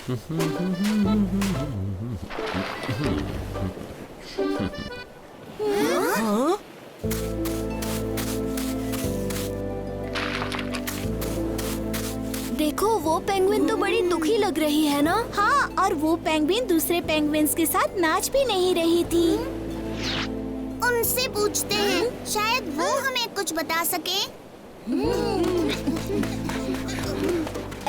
हाँ? देखो, वो पेंगुइन तो बड़ी दुखी लग रही है ना। हाँ, और वो पेंगुइन दूसरे पेंगुइन्स के साथ नाच भी नहीं रही थी। उनसे पूछते हैं, शायद वो हमें कुछ बता सके।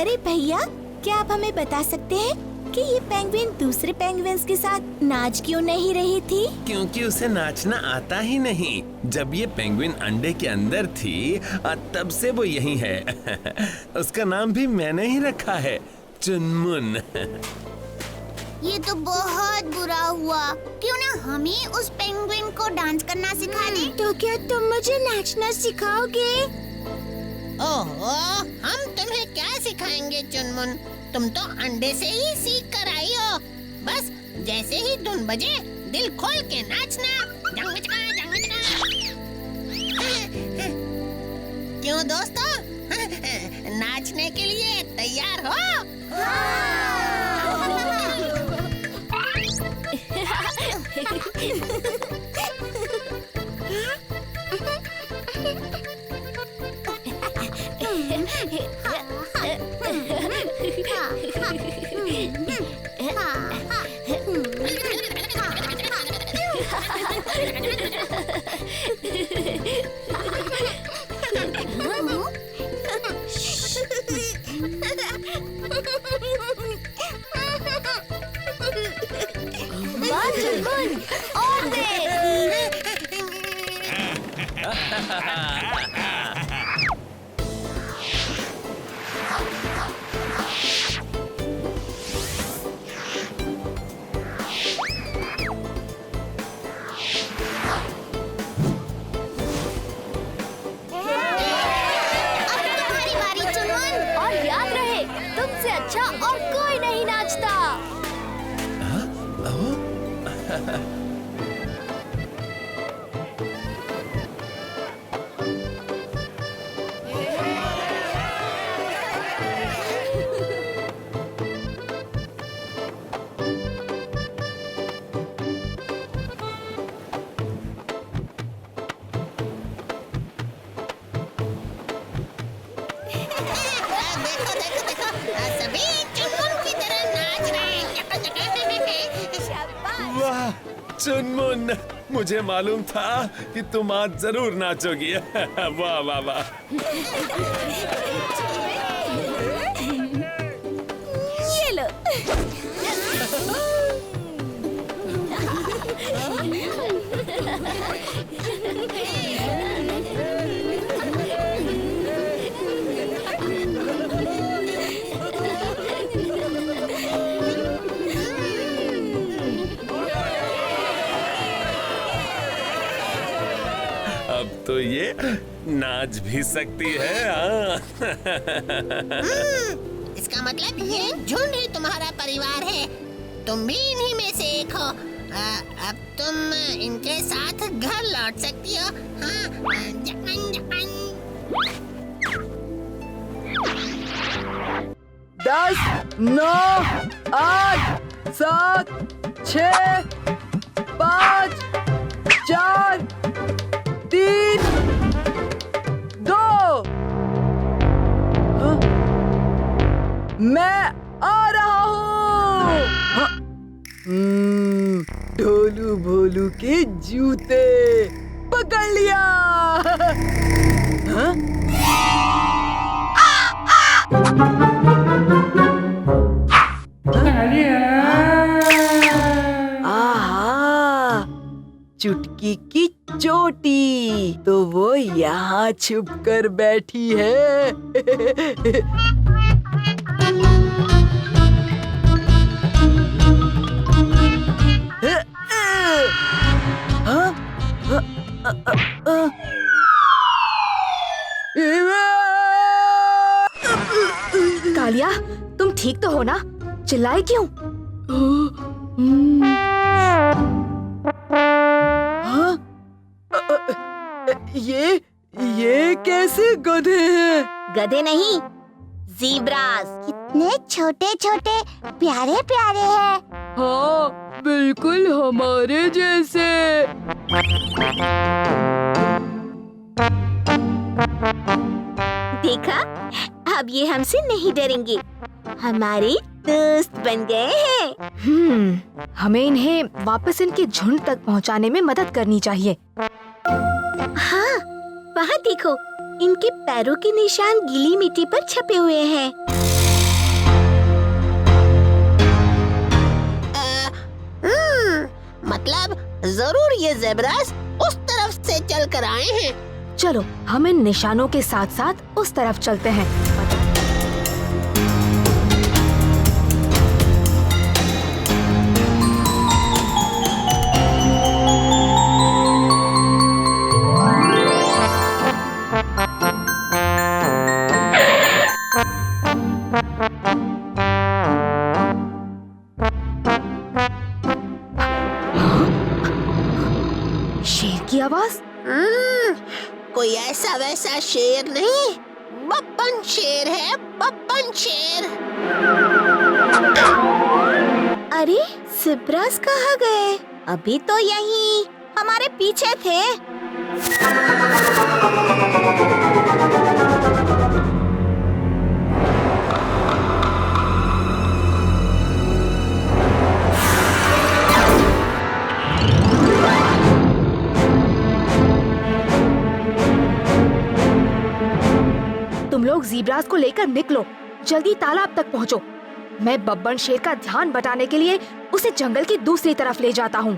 अरे भैया, क्या आप हमें बता सकते हैं कि ये पेंगुइन दूसरे पेंगुइन्स के साथ नाच क्यों नहीं रही थी? क्योंकि उसे नाचना आता ही नहीं। जब ये पेंगुइन अंडे के अंदर थी तब से वो यही है। उसका नाम भी मैंने ही रखा है, चुनमुन। ये तो बहुत बुरा हुआ। क्यों ना हम ही उस पेंगुइन को डांस करना सिखा दें? तो क्या तुम मुझे नाचना सिखाओगे? ओहो, हम तुम्हें क्या सिखाएंगे चुनमुन? तुम तो अंडे से ही सीख कर आई हो। बस जैसे ही धुन बजे, दिल खोल के नाचना। क्यों दोस्तों, नाचने के लिए तैयार हो? वाह चुनमुन, और दे। तुम्हारी बारी चुनमुन। और याद रहे, तुमसे अच्छा और कोई नहीं नाचता। देखो देखो देखो, सभी चुनमुन की तरह नाच रहे हैं। वाह चुनमुन, मुझे मालूम था कि तुम आज जरूर नाचोगी। वाह वाह वाह। ये लो। अब तो ये नाच भी सकती है। हाँ। इसका मतलब ये झुंड ही तुम्हारा परिवार है। तुम भी इन्हीं में से एक हो। अब तुम इनके साथ घर लौट सकती हो। हाँ, जपन जपन। 10, 9, 8, 7, 6, 5, 4, 3, 2। हाँ? मैं आ रहा हूँ। हाँ? ढोलू भोलू के जूते पकड़ लिया। हाँ? आहा, चुटकी की चोटी तो वो यहाँ छुप कर बैठी है। हाँ? कालिया, तुम ठीक तो हो ना? चिल्लाए क्यों? हाँ? ये कैसे गधे हैं? गधे नहीं, ज़ीब्रास कितने छोटे छोटे प्यारे प्यारे हैं। हाँ, बिल्कुल हमारे जैसे। देखा, अब ये हमसे नहीं डरेंगे, हमारे दोस्त बन गए हैं। हमें इन्हें वापस इनके झुंड तक पहुंचाने में मदद करनी चाहिए। हाँ, वहाँ देखो, इनके पैरों के निशान गीली मिट्टी पर छपे हुए हैं। मतलब जरूर ये ज़ेब्रास उस तरफ से चल कर आए हैं। चलो हम इन निशानों के साथ साथ उस तरफ चलते हैं। शेर की आवाज। कोई ऐसा वैसा शेर नहीं, बब्बन शेर है, बब्बन शेर। अरे ज़ीब्रास कहाँ गए? अभी तो यहीं हमारे पीछे थे। तुम लोग ज़ीब्रास को लेकर निकलो, जल्दी तालाब तक पहुंचो। मैं बब्बन शेर का ध्यान बटाने के लिए उसे जंगल की दूसरी तरफ ले जाता हूँ।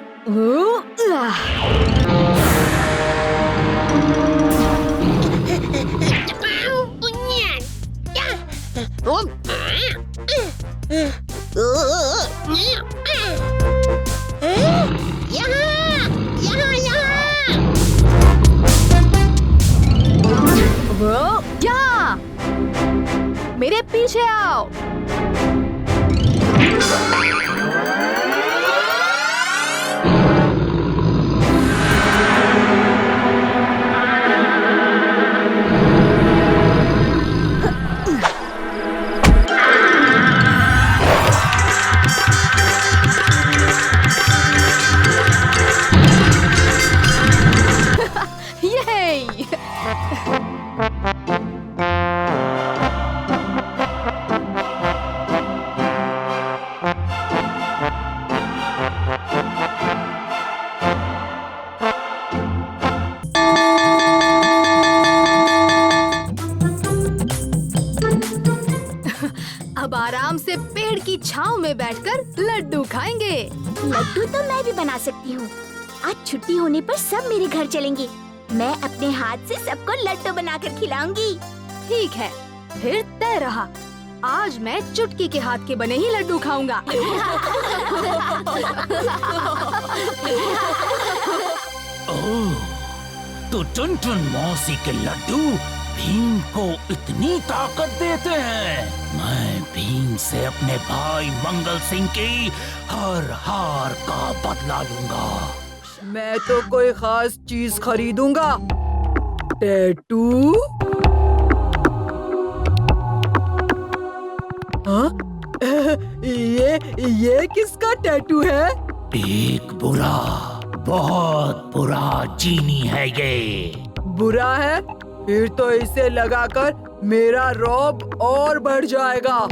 यहाँ मेरे पीछे आओ। अब आराम से पेड़ की छांव में बैठकर लड्डू खाएंगे। लड्डू तो मैं भी बना सकती हूँ। आज छुट्टी होने पर सब मेरे घर चलेंगे। मैं अपने हाथ से सबको लड्डू बनाकर खिलाऊंगी। ठीक है, फिर तय रहा। आज मैं चुटकी के हाथ के बने ही लड्डू खाऊंगा। ओह, तो टुनटुन मौसी के लड्डू भीम को इतनी ताकत देते हैं। मैं भीम से अपने भाई मंगल सिंह की हर हार का बदला लूंगा। मैं तो कोई खास चीज खरीदूंगा। टैटू? हाँ? ये किसका टैटू है? एक बुरा, बहुत बुरा जीनी है ये। बुरा है? फिर तो इसे लगाकर मेरा रौब और बढ़ जाएगा।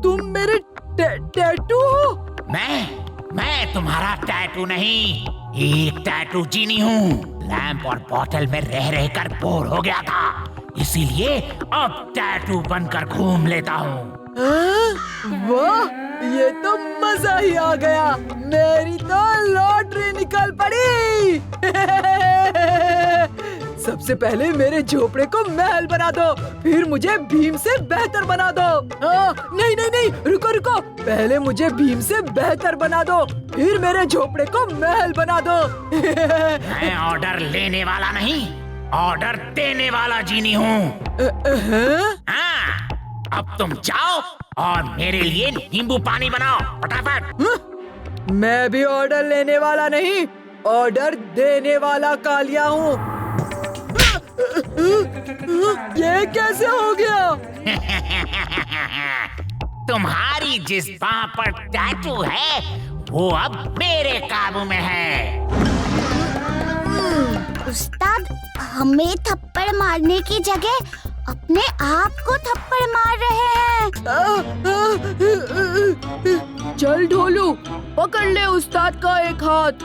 तुम मेरे टैटू हो? मैं तुम्हारा टैटू नहीं, एक टैटू जीनी हूँ। लैंप और बॉटल में रह कर बोर हो गया था, इसीलिए अब टैटू बनकर घूम लेता हूँ। वाह, ये तो मजा ही आ गया। मेरी तो लॉटरी निकल पड़ी। सबसे पहले मेरे झोपड़े को महल बना दो, फिर मुझे भीम से बेहतर बना दो। नहीं नहीं नहीं, रुको रुको, पहले मुझे भीम से बेहतर बना दो, फिर मेरे झोपड़े को महल बना दो। मैं ऑर्डर लेने वाला नहीं, ऑर्डर देने वाला जीनी हूँ। हाँ, अब तुम जाओ और मेरे लिए नींबू पानी बनाओ फटाफट। मैं भी ऑर्डर लेने वाला नहीं, ऑर्डर देने वाला कालिया हूँ। ये कैसे हो गया? तुम्हारी जिस बांह पर टैटू है वो अब मेरे काबू में है। उस्ताद हमें थप्पड़ मारने की जगह अपने आप को थप्पड़ मार रहे हैं। चल ढोलू, पकड़ ले उस्ताद का एक हाथ।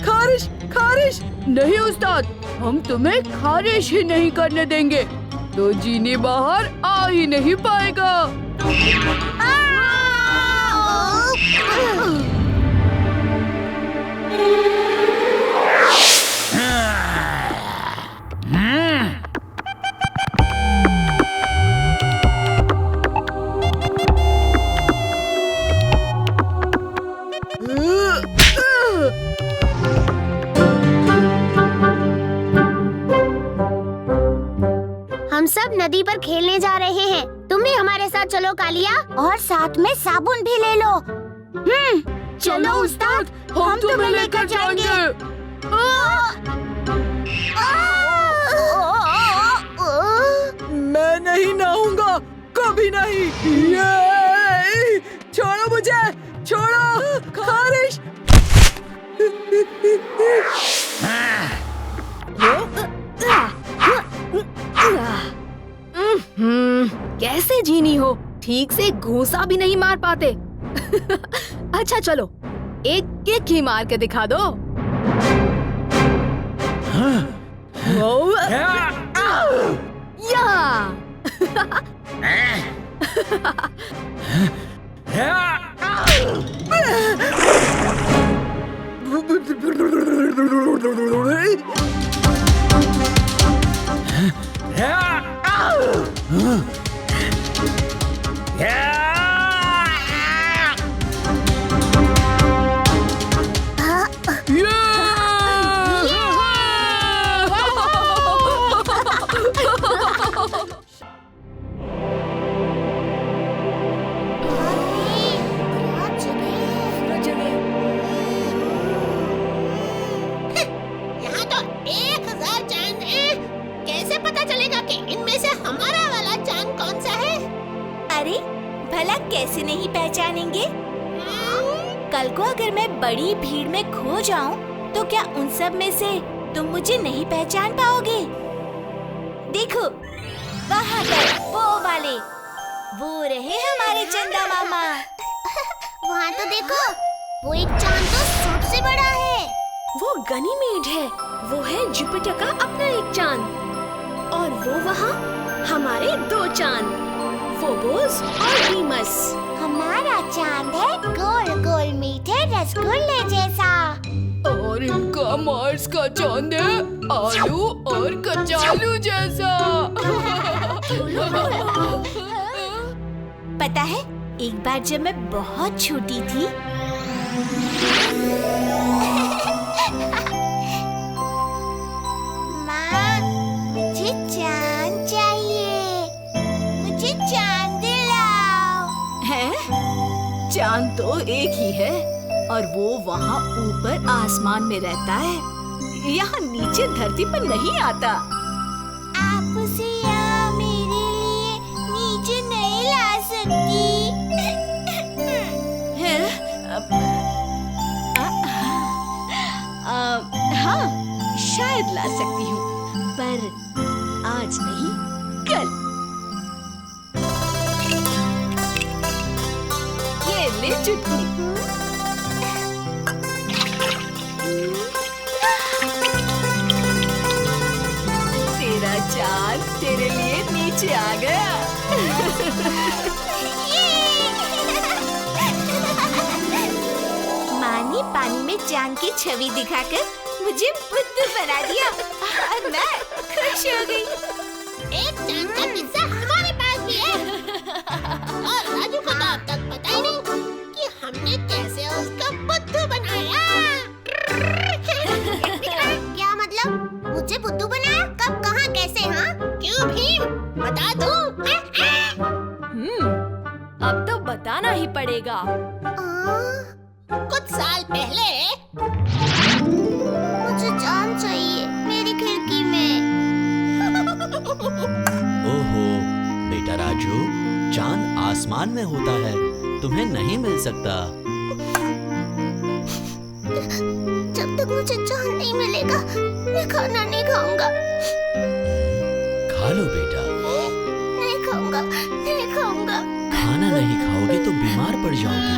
खारिश खारिश नहीं उस्ताद, हम तुम्हें खारिश ही नहीं करने देंगे, तो जीनी बाहर आ ही नहीं पाएगा। हम सब नदी पर खेलने जा रहे हैं, तुम भी हमारे साथ चलो कालिया, और साथ में साबुन भी ले लो। चलो उस्ताद, हम तुम्हें लेकर जाएंगे। मैं नहीं नहाऊंगा, कभी नहीं। ये! छोड़ो मुझे, छोड़ो, खारिश। कैसे जीनी हो, ठीक से घूंसा भी नहीं मार पाते। अच्छा चलो, एक किक ही मार के दिखा दो। यहाँ तो 1000 चांद हैं। कैसे पता चलेगा कि इनमें से हमारा वाला चांद कौन सा है? अरे भला कैसे नहीं पहचानेंगे? कल को अगर मैं बड़ी भीड़ में खो जाऊं, तो क्या उन सब में से तुम मुझे नहीं पहचान पाओगे? देखो वहाँ पर वो वाले, वो रहे हमारे चंदा मामा। वहाँ तो देखो, वो एक चांद तो सबसे बड़ा है। वो गनीमेड है, वो है जुपिटर का अपना एक चांद, और वो वहाँ हमारे 2 चांद, फोबोस और डीमस। हमारा चांद है गोल गोल मीठे रसगुल्ले जैसा। और इनका मार्स का चांद है आलू और कचालू जैसा। पता है, एक बार जब मैं बहुत छोटी थी, माँ, मुझे चांद चाहिए, मुझे चांद दिलाओ। हैं? चांद तो एक ही है, और वो वहाँ ऊपर आसमान में रहता है, यहाँ नीचे धरती पर नहीं आता। आप उसे यहाँ मेरे लिए नीचे नहीं ला सकती? हैं? हाँ, शायद ला सकती हूँ, पर आज नहीं, कल। ये ले चुटकी। तेरा चांद तेरे लिए नीचे आ गया। माँ ने पानी में चांद की छवि दिखाकर मुझे बुद्ध बना दिया, और मैं खुश हो गई। एक चांद का किस्सा हमारे पास भी है। और राजू को तो अब तक पता ही नहीं कि हमने पड़ेगा। कुछ साल पहले मुझे चांद चाहिए मेरी खिड़की में। ओहो बेटा राजू, चांद आसमान में होता है, तुम्हें नहीं मिल सकता। जब तक मुझे चांद नहीं मिलेगा मैं खाना नहीं खाऊंगा। खा लो बेटा। नहीं खाऊंगा, नहीं खाऊंगा। खाना नहीं खाओगे तो बीमार पड़ जाओगी।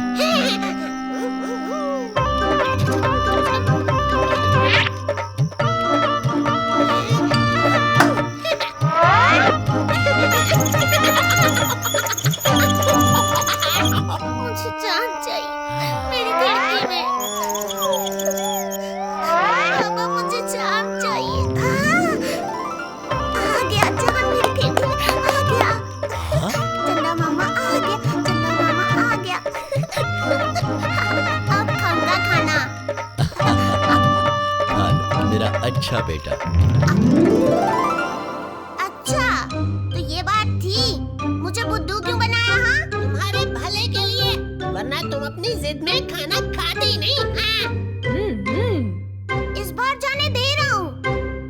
मुझे चांद चाहिए मेरी खिड़की में। पापा मुझे चांद चाहिए। आ गया चांद मेरी खिड़की में, आ गया। चंदा मामा आ गया, चंदा मामा आ गया। अब खाऊंगा खाना। खा लो मेरा अच्छा बेटा। अच्छा तो ये बात थी, मुझे बुद्धू क्यों बनाया? हाँ तुम्हारे भले के लिए, वरना तुम अपनी जिद में खाना खाती नहीं। हाँ। इस बार जाने दे रहा हूँ,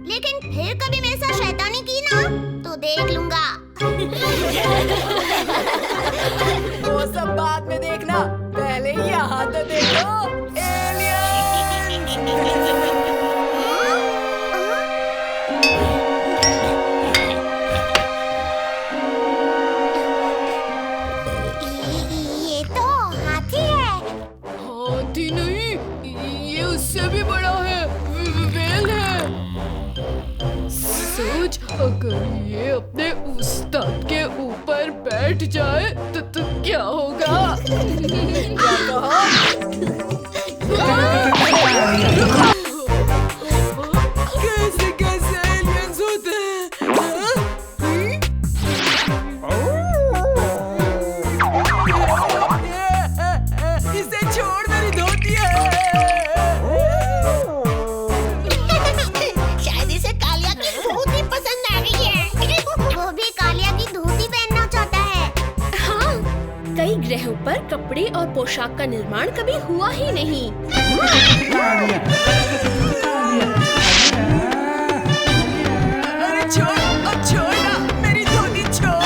लेकिन फिर कभी मेरे साथ शैतानी की ना तो देख लूंगा। वो सब बाद में देखना, पहले यहाँ तो देखो। ये तो हाथी है। हाथी नहीं, ये उससे भी बड़ा है, वेल है। सोच, अगर ये अपने उस्ताद के ऊपर बैठ जाए तो क्या होगा? क्या कहा? कैसे कैसे एलियंस होते हैं? इसे छोड़, मेरी धोती है। शायद इसे कालिया की धोती पसंद आ गई है। वो भी कालिया की धोती पहनना चाहता है। हाँ, कई ग्रहों पर कपड़े और पोशाक का निर्माण कभी हुआ ही नहीं। अरे छोड़, अब छोड़ ना, मेरी धोती छोड़।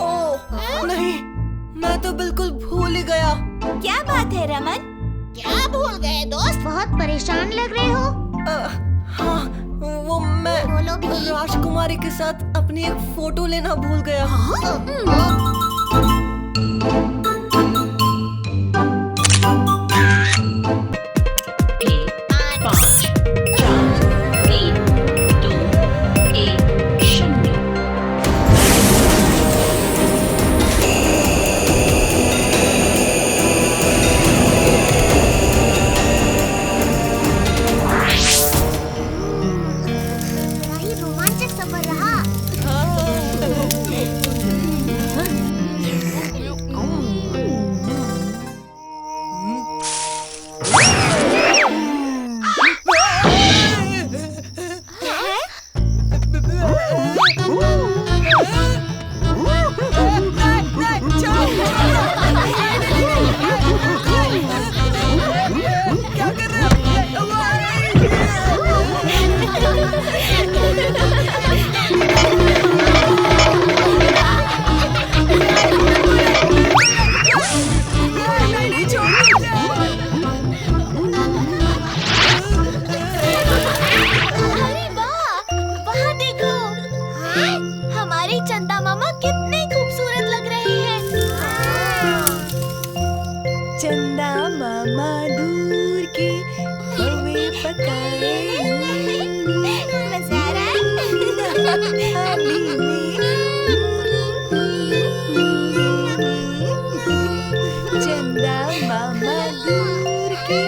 नहीं, नहीं, मैं तो बिल्कुल भूल ही गया। क्या बात है रमन? क्या भूल गए दोस्त? बहुत परेशान लग रहे हो। हाँ, वो मैं बोलो भी। राजकुमारी के साथ अपनी एक फोटो लेना भूल गया। बड़ा ही रोमांचक सफर रहा। क्या कर रहे अरे वाह, वहाँ देखो। हमारे चंदा मामा कितने खूबसूरत लग रहे हैं। चंदा मामा दूर के हमें पकाए। मजा आ रहा चंदा मामा दूर के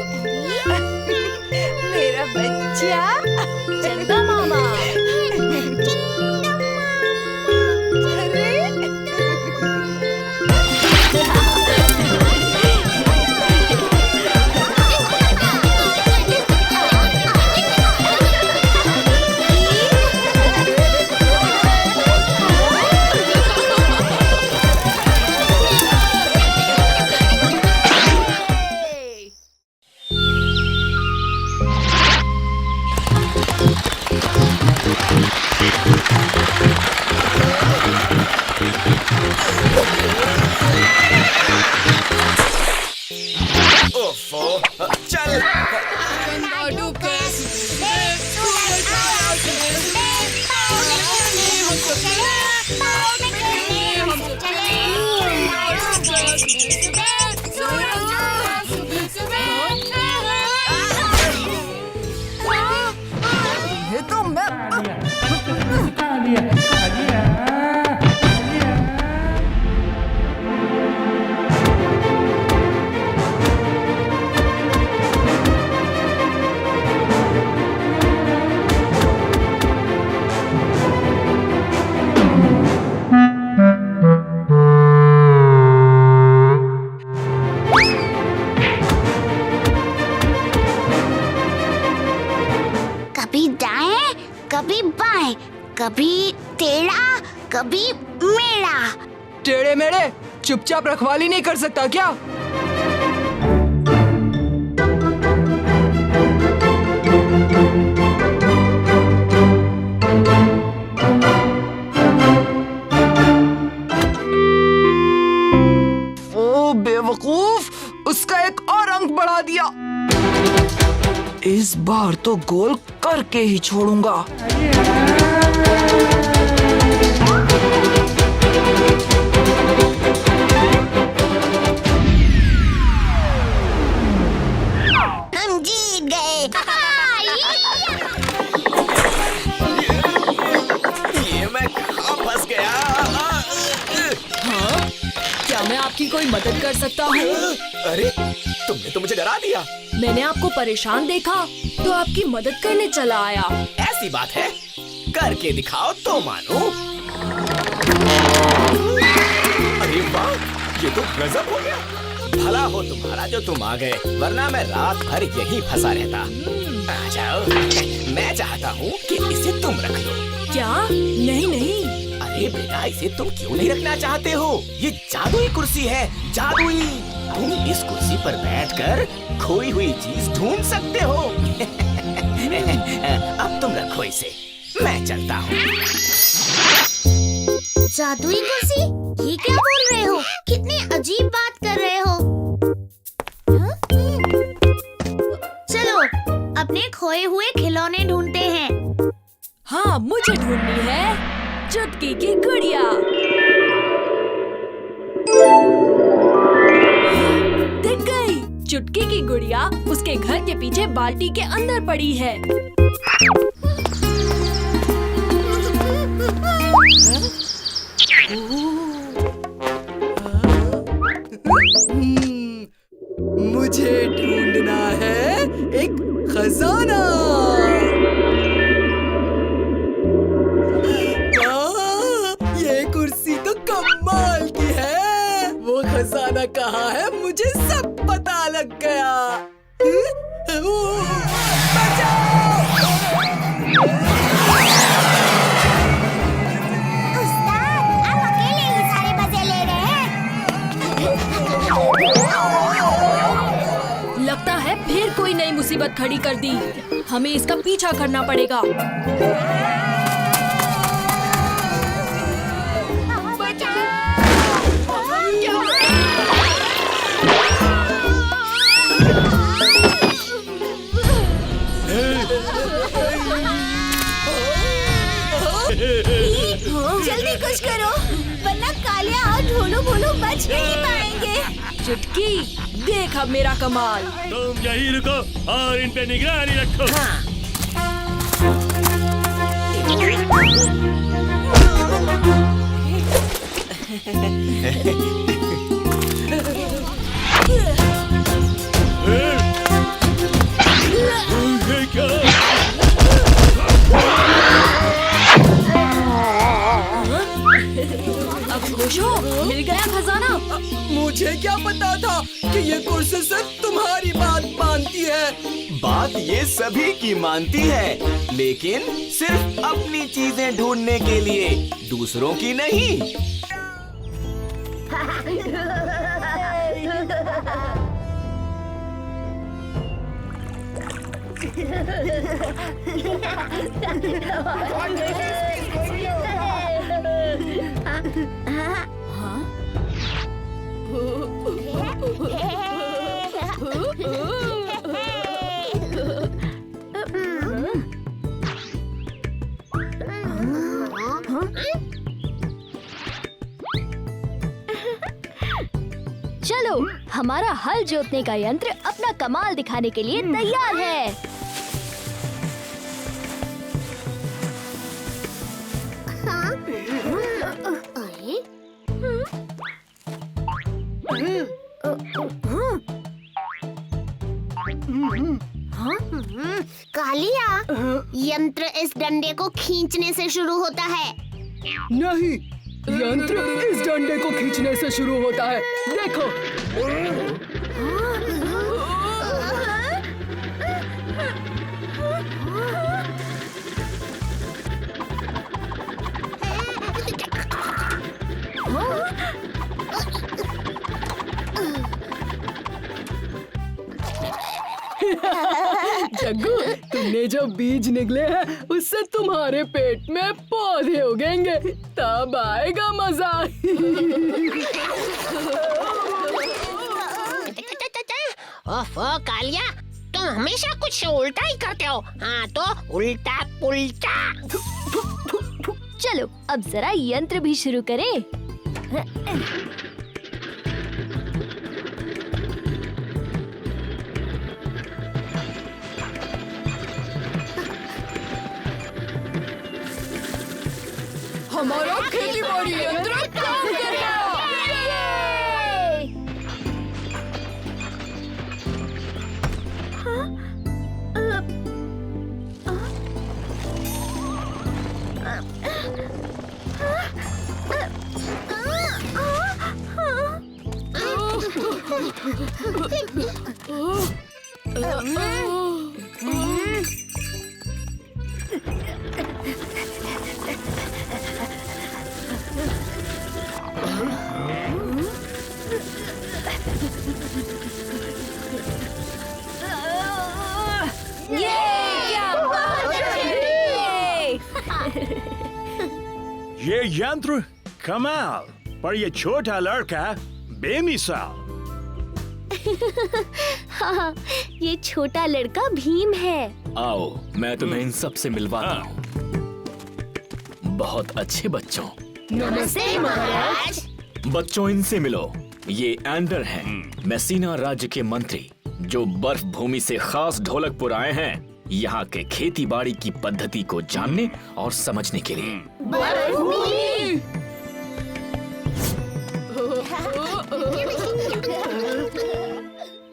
कभी दाएं, कभी बाएं, कभी टेढ़ा, कभी मेढ़ा। टेढ़े मेढ़े चुपचाप रखवाली नहीं कर सकता क्या? ओ बेवकूफ, उसका एक और अंक बढ़ा दिया। इस बार तो गोल करके ही छोड़ूंगा। हम जीत गए। ये मैं कहाँ फंस गया? क्या मैं आपकी कोई मदद कर सकता हूँ? अरे तुमने तो मुझे डरा दिया। मैंने आपको परेशान देखा तो आपकी मदद करने चला आया। ऐसी बात है, करके दिखाओ तो मानो। अरे वाह, ये तो गजब हो गया। भला हो तुम्हारा जो तुम आ गए, वरना मैं रात भर यहीं फंसा रहता। आ जाओ, मैं चाहता हूँ कि इसे तुम रख लो। क्या? नहीं नहीं। अरे बेटा, इसे तुम क्यों नहीं रखना चाहते हो? ये जादुई कुर्सी है, जादुई। तुम इस कुर्सी पर बैठकर खोई हुई चीज ढूंढ सकते हो। अब तुम रखो इसे, मैं चलता हूँ। जादुई कुर्सी? ये क्या बोल रहे हो? कितनी अजीब बात कर रहे हो। हाँ? चलो अपने खोए हुए खिलौने ढूंढते हैं। हाँ, मुझे ढूंढनी है चुटकी की गुड़िया। दिख गई। चुटकी की गुड़िया उसके घर के पीछे बाल्टी के अंदर पड़ी है। मुझे ढूंढना है एक खजाना। ये कुर्सी तो कमाल की है। वो खजाना कहाँ है मुझे सब पता लग गया। उस्ताद, आप अकेले ही सारे मजे ले रहे हैं। लगता है फिर कोई नई मुसीबत खड़ी कर दी। हमें इसका पीछा करना पड़ेगा। जल्दी कुछ करो, वरना कालिया और ढोलू भोलू बच नहीं पाएंगे। चुटकी, देख अब मेरा कमाल। तुम यहीं रुको और इन पे निगरानी रखो। अब खुश हो, मिल गया खजाना। मुझे क्या पता था कि ये कुर्सी सिर्फ तुम्हारी बात मानती है। बात ये सभी की मानती है, लेकिन सिर्फ अपनी चीजें ढूंढने के लिए, दूसरों की नहीं। चलो, हमारा हल जोतने का यंत्र अपना कमाल दिखाने के लिए तैयार है। डंडे को खींचने से शुरू होता है। नहीं, यंत्र इस डंडे को खींचने से शुरू होता है। देखो। जग्गू, तुमने जो बीज निकले हैं उससे तुम्हारे पेट में पौधे उगेंगे, तब आएगा मजा। ओफो कालिया, तुम हमेशा कुछ उल्टा ही करते हो। हाँ तो उल्टा पुल्टा। चलो अब जरा यंत्र भी शुरू करें। हमारा खेती बाड़ी यंत्र काम कर गया। ये यंत्र कमाल, पर ये छोटा लड़का बेमिसाल। हाँ, ये छोटा लड़का भीम है। आओ, मैं तुम्हें इन सब से मिलवाता हूँ। बहुत अच्छे बच्चों। नमस्ते महाराज। बच्चों, इनसे मिलो। ये एंडर हैं, मेसिना राज्य के मंत्री, जो बर्फ भूमि से खास ढोलकपुर आए हैं यहाँ के खेती बाड़ी की पद्धति को जानने और समझने के लिए।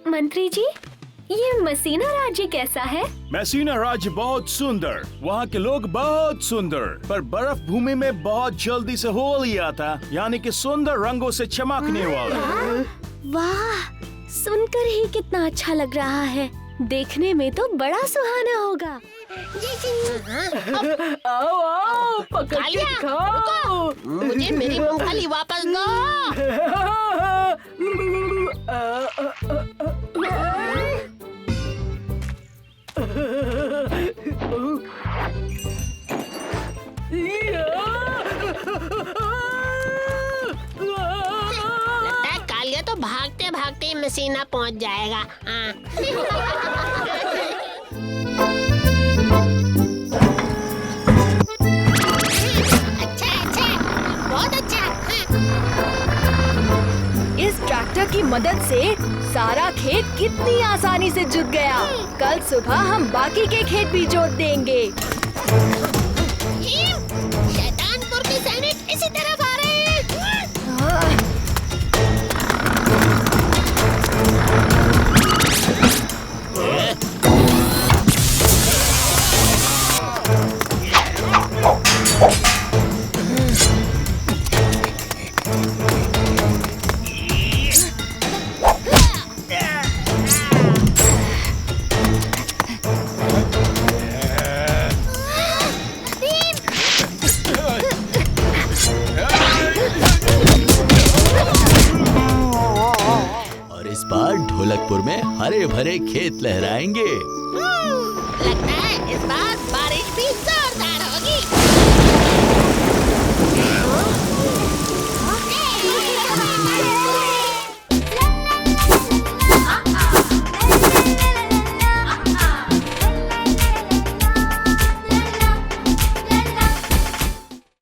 मंत्री जी, ये मसीना राज्य कैसा है? मेसिना राज्य बहुत सुंदर, वहाँ के लोग बहुत सुंदर, पर बर्फ भूमि में बहुत जल्दी से होली आता, यानी कि सुंदर रंगों से चमकने वाला। वाह, सुनकर ही कितना अच्छा लग रहा है। देखने में तो बड़ा सुहाना होगा। आओ आओ, पकड़ के कालिया, खाओ। मुझे मेरी मूंगफली वापस दो। लगता है कालिया तो भागते भागते मसीना पहुंच जाएगा। अच्छा, बहुत अच्छा। इस ट्रैक्टर की मदद से सारा खेत कितनी आसानी से जुत गया। कल सुबह हम बाकी के खेत भी जोत देंगे। शैतानपुर के सैनिक इसी तरफ आ रहे हैं। ढोलकपुर में हरे भरे खेत लहराएंगे। लगता है इस बार